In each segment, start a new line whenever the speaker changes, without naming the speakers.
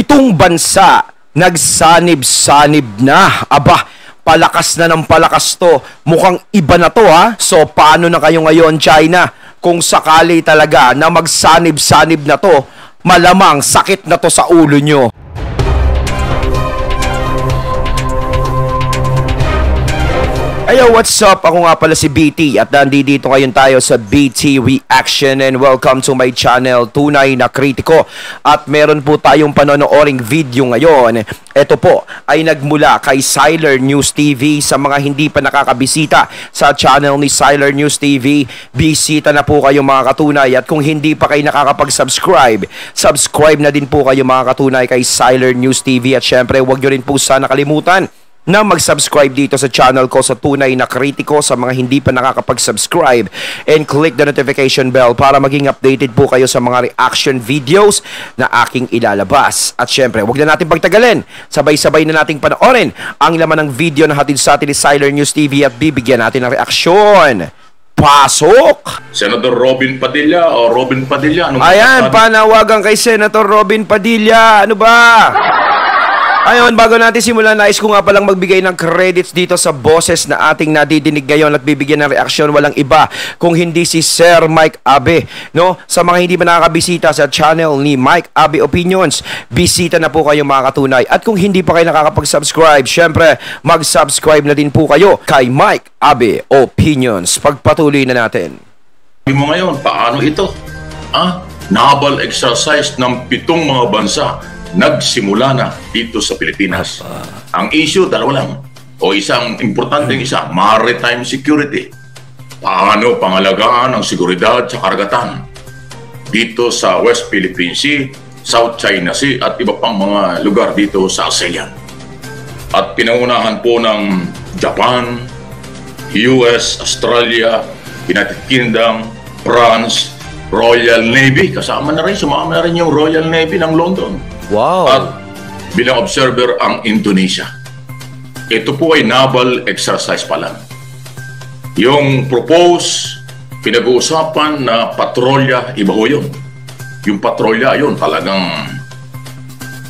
Itong bansa, nagsanib-sanib na. Aba, palakas na ng palakas to. Mukhang iba na to ha. So, paano na kayo ngayon, China? Kung sakali talaga na magsanib-sanib na to, malamang sakit na to sa ulo nyo. Ayo, what's up? Ako nga pala si BT at nandito ngayon tayo sa BT Reaction and welcome to my channel, Tunay na Kritiko. At meron po tayong panonooring video ngayon. Ito po ay nagmula kay Sylar News TV. Sa mga hindi pa nakakabisita sa channel ni Sylar News TV, bisita na po kayo mga katunay. At kung hindi pa kayo nakakapag-subscribe, subscribe na din po kayo mga katunay kay Sylar News TV. At syempre, huwag nyo rin po sana kalimutan na mag-subscribe dito sa channel ko sa Tunay na Kritiko sa mga hindi pa nakakapag-subscribe, and click the notification bell para maging updated po kayo sa mga reaction videos na aking ilalabas. At syempre, huwag na natin pagtagalin. Sabay-sabay na nating panoorin ang laman ng video na hatid sa atin ni Sylar News TV at bibigyan natin ng reaksyon. Pasok!
Senator Robin Padilla o Robin Padilla.
Ayan, panawagan kay Senator Robin Padilla. Ano ba? Ayon, bago natin simulan, nais ko nga palang magbigay ng credits dito sa boses na ating nadidinig ngayon at bibigyan ng reaksyon. Walang iba kung hindi si Sir Mike Abe, no? Sa mga hindi pa nakakabisita sa channel ni Mike Abe Opinions, bisita na po kayo mga katunay. At kung hindi pa kayo nakakapag-subscribe, syempre, mag-subscribe na din po kayo kay Mike Abe Opinions. Pagpatuloy na natin.
Sabi mo ngayon, paano ito? Naval exercise ng 7 mga bansa nagsimula na dito sa Pilipinas. Ang issue, dalawa lang. O isang importanteng isa, maritime security. Paano pangalagaan ang seguridad sa karagatan dito sa West Philippine Sea, South China Sea at iba pang mga lugar dito sa ASEAN. At pinangunahan po ng Japan, US, Australia, United Kingdom, France, Royal Navy. Kasama na rin, sumama na rin yung Royal Navy ng London.
Wow.
At bilang observer ang Indonesia. Ito po ay naval exercise pa lang. Yung propose, pinag-uusapan na patrolya, iba ho yun. Yung patrolya yun, talagang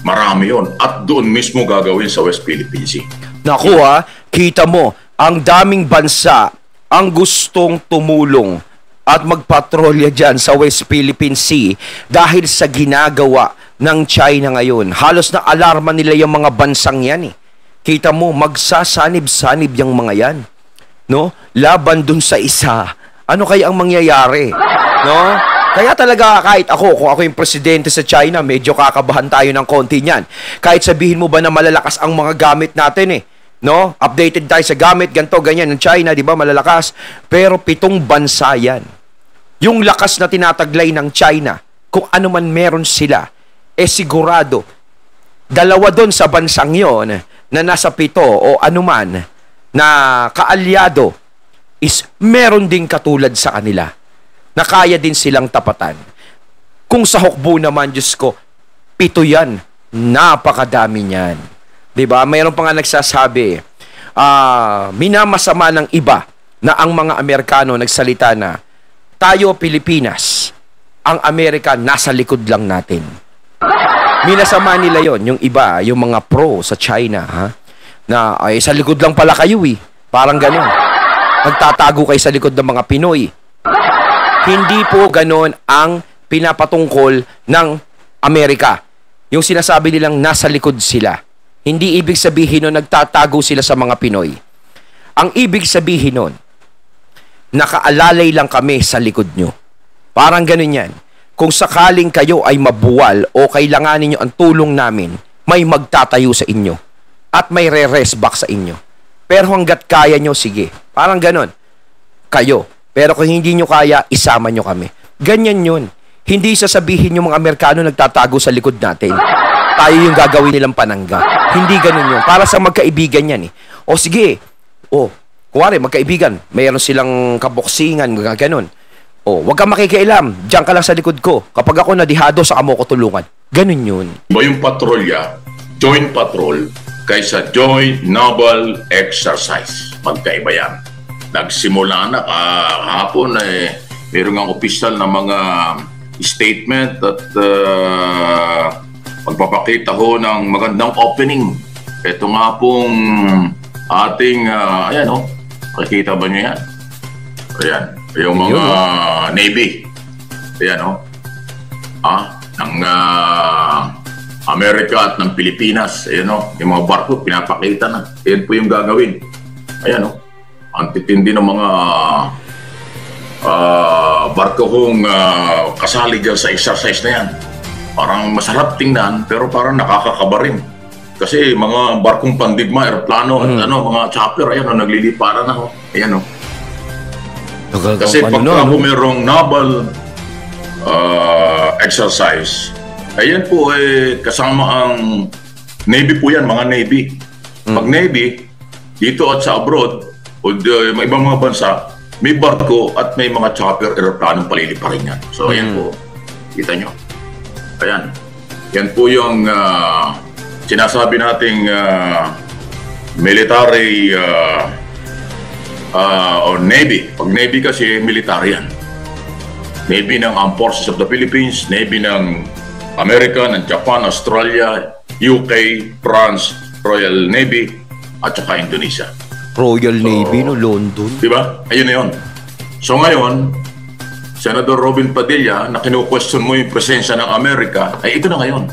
marami yun. At doon mismo gagawin sa West Philippine Sea.
Naku kita mo, ang daming bansa ang gustong tumulong at magpatrolya dyan sa West Philippine Sea dahil sa ginagawa ng China ngayon. Halos na alarma nila yung mga bansang yan eh. Kita mo, magsasanib-sanib yung mga yan. No? Laban dun sa isa. Ano kaya ang mangyayari? No? Kaya talaga kahit ako, kung ako yung presidente sa China, medyo kakabahan tayo ng konti niyan. Kahit sabihin mo ba na malalakas ang mga gamit natin eh. No? Updated tayo sa gamit, ganto, ganyan. Ng China, di ba, malalakas. Pero 7 bansa yan. Yung lakas na tinataglay ng China, kung ano man meron sila, sigurado, 2 doon sa bansang yon na nasa 7 o anuman na kaalyado is meron ding katulad sa kanila na kaya din silang tapatan. Kung sa hukbo naman, Diyos ko, 7 yan. Napakadami niyan. Diba? Mayroon pa nga nagsasabi, minamasama ng iba na ang mga Amerikano nagsalita na, tayo Pilipinas, ang Amerika nasa likod lang natin. Minasama nila yon, yung iba, yung mga pro sa China, na ay sa likod lang pala kayo eh. Parang gano'n. Nagtatago kayo sa likod ng mga Pinoy. Hindi po gano'n ang pinapatungkol ng Amerika. Yung sinasabi nilang nasa likod sila. Hindi ibig sabihin nun nagtatago sila sa mga Pinoy. Ang ibig sabihin nun, nakaalalay lang kami sa likod nyo. Parang gano'n yan. Kung sakaling kayo ay mabuwal o kailanganin nyo ang tulong namin, may magtatayo sa inyo at may re-rest back sa inyo. Pero hanggat kaya nyo, sige. Parang ganon. Kayo. Pero kung hindi nyo kaya, isama nyo kami. Ganyan yun. Hindi sasabihin yung mga Amerikano nagtatago sa likod natin. Tayo yung gagawin nilang panangga. Hindi ganon yun. Para sa magkaibigan yan eh. O sige. O, kuwari, magkaibigan. Mayroon silang kaboksingan, ganon. Oh, wag kang makikialam. Diyan ka lang sa likod ko. Kapag ako nadihado, saka mo ko tulungan. Ganun yun.
Iba yung patrolya, joint patrol, kaysa joint naval exercise. Magkaiba yan. Nagsimula na kahapon mayroong ang opisyal na mga statement at magpapakita ho ng magandang opening. Ito nga pong ating, ayan o, makikita ba niyo yan? Ayan, yung mga Navy. Ayan o, ng Amerika at ng Pilipinas. Ayan o, yung mga barko, pinapakita na. Ayan po yung gagawin. Ayan o, ang titindi ng mga barko kong kasali dyan sa exercise na yan. Parang masarap tingnan, pero parang nakakakaba rin. Kasi mga barkong pandigma, aeroplano, at mga chopper, ayan o, nagliliparan na ho. Ayan o. Kasi pagka merong naval exercise, ayan po kasama ang Navy po yan, mga Navy. Pag Navy, dito at sa abroad, o may ibang mga bansa, may barko at may mga chopper, aeroplanong paliliparin yan. So ayan po, kita nyo. Ayan. Yan po yung sinasabi nating military or Navy. Pag Navy kasi, military yan. Navy ng Armed Forces of the Philippines, Navy ng America, ng Japan, Australia, UK, France, Royal Navy, at saka Indonesia.
Royal Navy, no? London.
Diba? Ayun na yun. So ngayon, Senador Robin Padilla, na kinu-question mo yung presensya ng Amerika, ay ito na ngayon.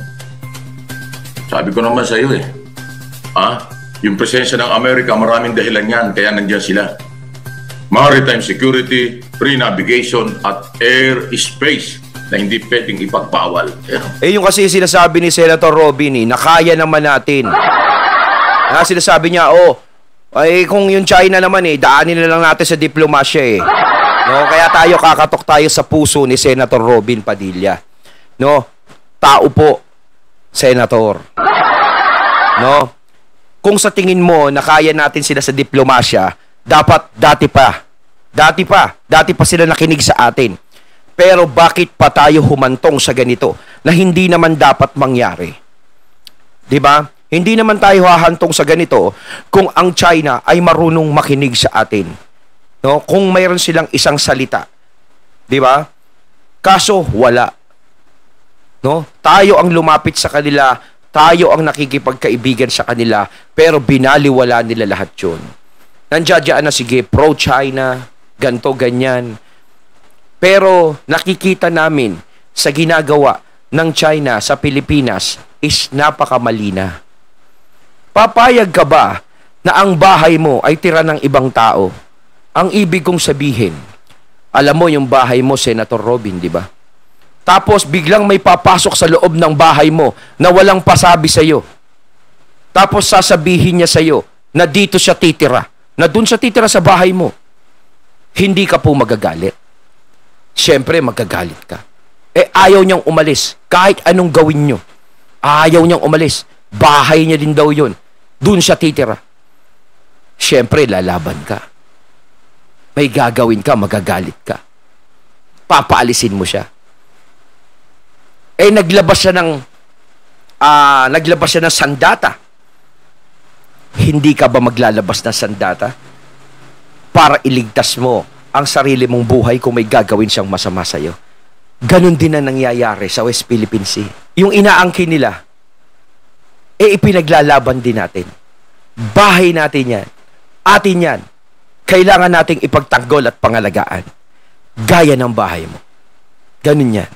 Sabi ko naman sa iyo yung presensya ng Amerika, maraming dahilan yan, kaya nandiyan sila. Maritime security, free navigation, at air space na hindi pwedeng ipagbawal.
Yung kasi sinasabi ni Senator Robin, na kaya naman natin. Sinasabi niya, ay kung yung China naman daanin na lang natin sa diplomasya No, kaya kakatok tayo sa puso ni Senator Robin Padilla. No, tao po, Senator. No, kung sa tingin mo na kaya natin sila sa diplomasya, dapat dati pa sila nakinig sa atin. Pero bakit pa tayo humantong sa ganito na hindi naman dapat mangyari? 'Di ba? Hindi naman tayo hahantong sa ganito kung ang China ay marunong makinig sa atin. No, kung mayroon silang isang salita. 'Di ba? Kaso wala. No? Tayo ang lumapit sa kanila, tayo ang nakikipagkaibigan sa kanila, pero binaliwala nila lahat 'yon. Nandiyan na sige pro-China, ganto ganyan. Pero nakikita namin sa ginagawa ng China sa Pilipinas is napakamali na. Papayag ka ba na ang bahay mo ay tira ng ibang tao? Ang ibig kong sabihin, alam mo yung bahay mo, Senator Robin, di ba? Tapos biglang may papasok sa loob ng bahay mo na walang pasabi sa'yo. Tapos sasabihin niya sa'yo na dito siya titira, na dun siya titira sa bahay mo. Hindi ka po magagalit. Siyempre, magagalit ka. Ayaw niyang umalis. Kahit anong gawin niyo. Ayaw niyang umalis. Bahay niya din daw yun. Doon siya titira. Siyempre, lalaban ka. May gagawin ka, magagalit ka. Papaalisin mo siya. Naglabas siya ng sandata. Hindi ka ba maglalabas ng sandata para iligtas mo ang sarili mong buhay kung may gagawin siyang masama sa'yo? Ganon din na nangyayari sa West Philippine Sea. Yung inaangkin nila, ipinaglalaban din natin. Bahay natin yan. Atin yan. Kailangan nating ipagtanggol at pangalagaan. Gaya ng bahay mo. Ganon yan.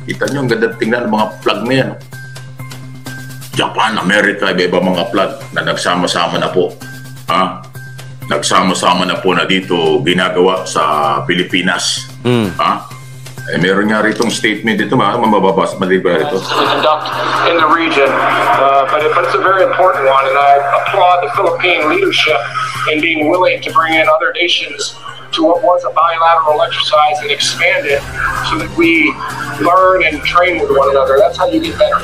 Kita nyo, ang ganda tingnan ng mga flag na yan. Japan, Amerika, iba-iba mga flag na nagsama-sama na po. Nagsama-sama na po na dito ginagawa sa Pilipinas. Meron nga ritong statement dito, mababas, maliba ito.
Conduct in the region, but it's a very important one, and I applaud the Philippine leadership in being willing to bring in other nations to what was a bilateral exercise and expand it so that we learn and train with one another. That's how you get better.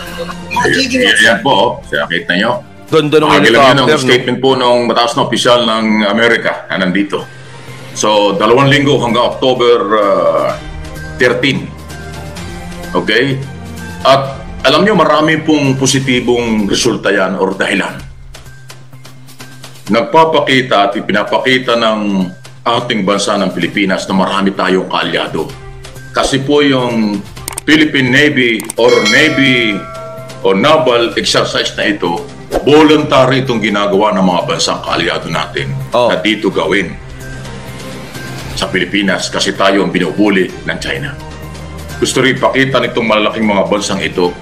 Yan po, nakita nyo.
Dondo ng
helicopter, statement po ng mataas na opisyal ng Amerika na nandito. So, 2 linggo hanggang October 13. Okay? At alam nyo, marami pong positibong resulta yan or dahilan. Nagpapakita at ipinapakita ng ating bansa ng Pilipinas na marami tayong kaalyado. Kasi po yung Philippine Navy o naval exercise na ito, voluntary itong ginagawa ng mga bansang kaalyado natin na dito gawin sa Pilipinas kasi tayo ang binubuli ng China. Gusto rin ipakita nitong malalaking mga bansang ito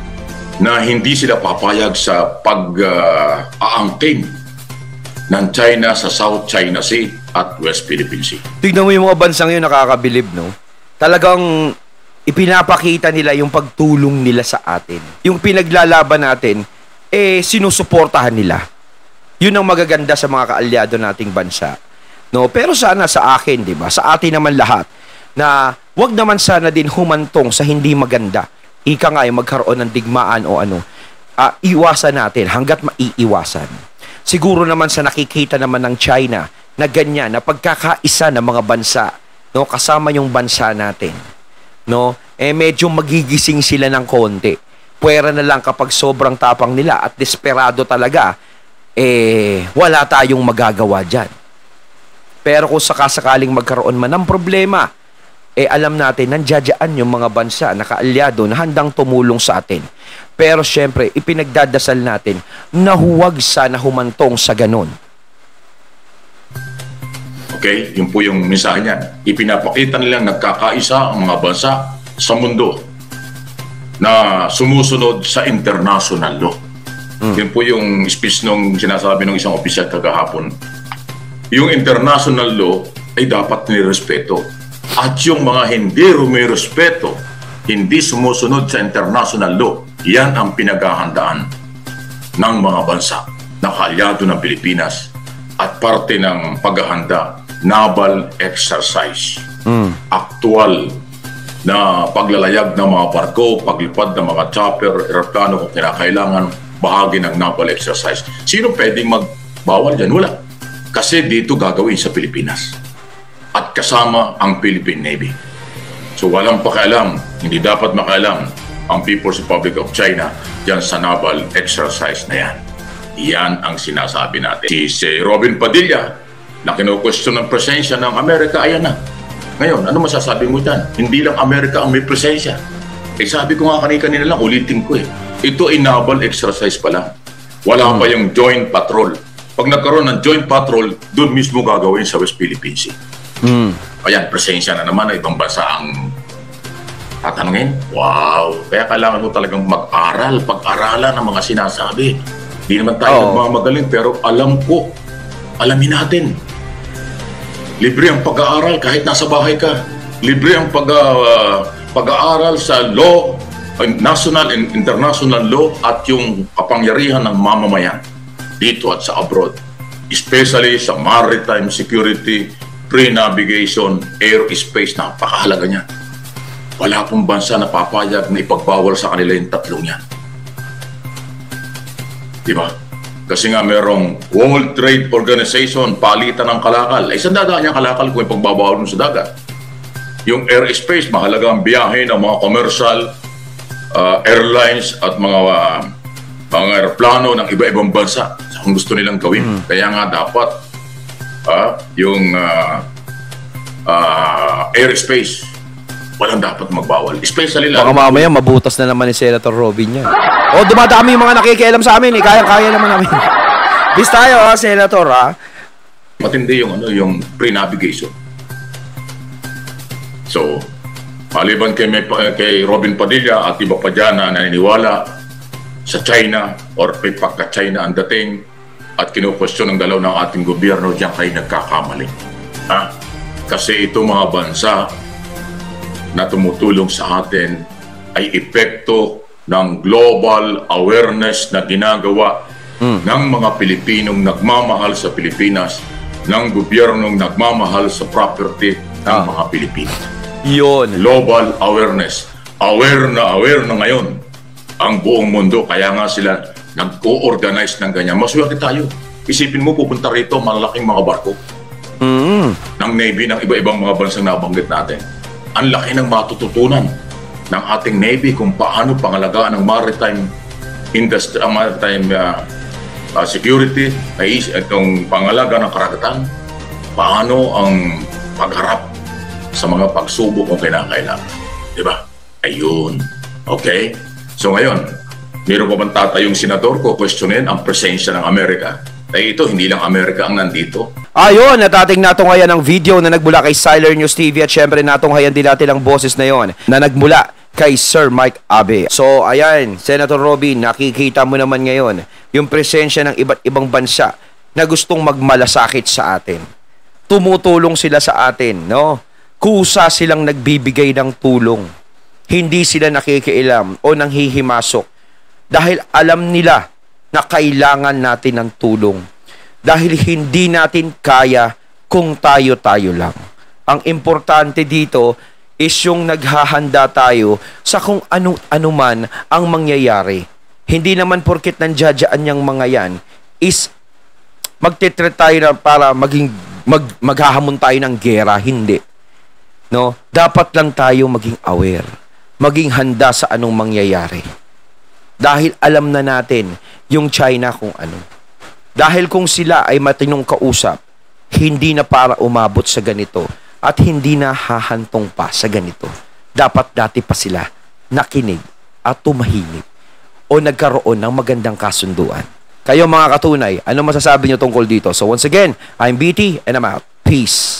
na hindi sila papayag sa pag-aangkin ng China sa South China Sea at West Philippine Sea.
Tignan mo yung mga bansang yun, nakakabilib, no? Talagang ipinapakita nila yung pagtulong nila sa atin. Yung pinaglalaban natin, sinusuportahan nila. Yun ang magaganda sa mga kaalyado nating bansa. No? Pero sana sa akin, di ba? Sa atin naman lahat, na wag naman sana din humantong sa hindi maganda. Ika nga yung magkaroon ng digmaan o ano. Iwasan natin hanggat maiiwasan. Siguro naman sa nakikita naman ng China na ganyan, na pagkakaisa ng mga bansa, no? Kasama yung bansa natin. No? Medyo magigising sila ng konti. Puwera na lang kapag sobrang tapang nila at desperado talaga, wala tayong magagawa dyan. Pero kung sakasakaling magkaroon man ng problema, alam natin, nandiyadyaan yung mga bansa na kaalyado na handang tumulong sa atin. Pero syempre, ipinagdadasal natin na huwag sana humantong sa ganun.
Okay, yun po yung mensahe niyan. Ipinapakita nilang nagkakaisa ang mga bansa sa mundo na sumusunod sa international law. Yun po yung speech nung sinasabi ng isang opisyal kagahapon. Yung international law ay dapat nirespeto. At yung mga hindi rumirespeto, hindi sumusunod sa international law, yan ang pinaghahandaan ng mga bansa na kaalyado ng Pilipinas at parte ng paghahanda naval exercise. Aktual na paglalayag ng mga barko, paglipad ng mga chopper, aeroplano kung kinakailangan, bahagi ng naval exercise. Sino pwedeng magbawal dyan? Wala. Kasi dito gagawin sa Pilipinas. At kasama ang Philippine Navy. So walang pakialam, hindi dapat makialam ang People's Republic of China dyan sa naval exercise na yan. Yan ang sinasabi natin. Si Robin Padilla, na kinu-question ng presensya ng Amerika, ayan na. Ngayon, ano masasabi mo dyan? Hindi lang Amerika ang may presensya. Sabi ko nga kanina lang, ulitin ko ito ay naval exercise pa lang. Wala pa yung joint patrol. Pag nagkaroon ng joint patrol, doon mismo gagawin sa West Philippine Sea. Ayan, presensya na naman ng ibang bansa ang tatanungin. Wow! Kaya kailangan mo talagang mag-aral, pag-aralan ng mga sinasabi. Hindi naman tayo nagmamagaling, pero alamin natin. Libre ang pag-aaral kahit nasa bahay ka. Libre ang pag-aaral sa law, national and international law at yung kapangyarihan ng mamamayan dito at sa abroad. Especially sa maritime security, pre-navigation, airspace, napakahalaga niya. Wala pong bansa na papayag na ipagbawal sa kanila yung tatlong yan. Diba? Kasi nga merong World Trade Organization, palitan ng kalakal. Saan dadaan yung kalakal kung ipagbabawal mo sa dagat? Yung airspace, mahalaga ang biyahe ng mga commercial airlines at mga aeroplano ng iba-ibang bansa kung gusto nilang gawin. Kaya nga dapat yung airspace, walang dapat magbawal. Especially lang.
Baka mamaya mabutas na naman ni Senator Robin yan. Dumadami yung mga nakikialam sa amin. Kaya-kaya naman namin. Bis tayo, Senator,
Matindi yung pre-navigation. So, maliban kay Robin Padilla at iba pa dyan na naniniwala sa China or may pagka-China ang dating at kinu-question ng dalaw ng ating gobyerno, diyan kayo nagkakamali. Kasi ito mga bansa na tumutulong sa atin ay epekto ng global awareness na ginagawa ng mga Pilipinong nagmamahal sa Pilipinas, ng gobyernong nagmamahal sa property ng mga Pilipino.
Yun.
Global awareness. Aware na ngayon ang buong mundo. Kaya nga sila nag-o-organize ng ganyan. Maswerte tayo. Isipin mo, pupunta rito malalaking mga barko ng Navy ng iba-ibang mga bansang nabanggit natin. Ang laki ng matututunan ng ating Navy kung paano pangalagaan ng maritime industry, maritime security, itong pangalaga ng karagatan, paano ang pagharap sa mga pagsubok kung kinakailangan. Diba? Ayun. Okay? So ngayon, meron pa bang tatayong senador ko questionin ang presensya ng Amerika? Ay ito, hindi lang Amerika ang nandito.
Ayun, natating natunghayan ang video na nagmula kay Siler News TV at syempre natunghayan din natin ang boses na yon na nagmula kay Sir Mike Abe. So ayan, Senator Robin, nakikita mo naman ngayon yung presensya ng iba't ibang bansa na gustong magmalasakit sa atin. Tumutulong sila sa atin, no? Kusa silang nagbibigay ng tulong. Hindi sila nakikialam o nanghihimasok dahil alam nila na kailangan natin ng tulong. Dahil hindi natin kaya kung tayo-tayo lang. Ang importante dito is yung naghahanda tayo sa kung ano man ang mangyayari. Hindi naman porket nandiyadyaan yung mga yan is magtitreat tayo na para maghahamon tayo ng gera. Hindi. No? Dapat lang tayo maging aware. Maging handa sa anong mangyayari. Dahil alam na natin yung China kung ano. Dahil kung sila ay matinong kausap, hindi na para umabot sa ganito at hindi na hahantong pa sa ganito. Dapat dati pa sila nakinig at tumahimik o nagkaroon ng magandang kasunduan. Kayo mga katunay, ano masasabi nyo tungkol dito? So once again, I'm BT and I'm out. Peace.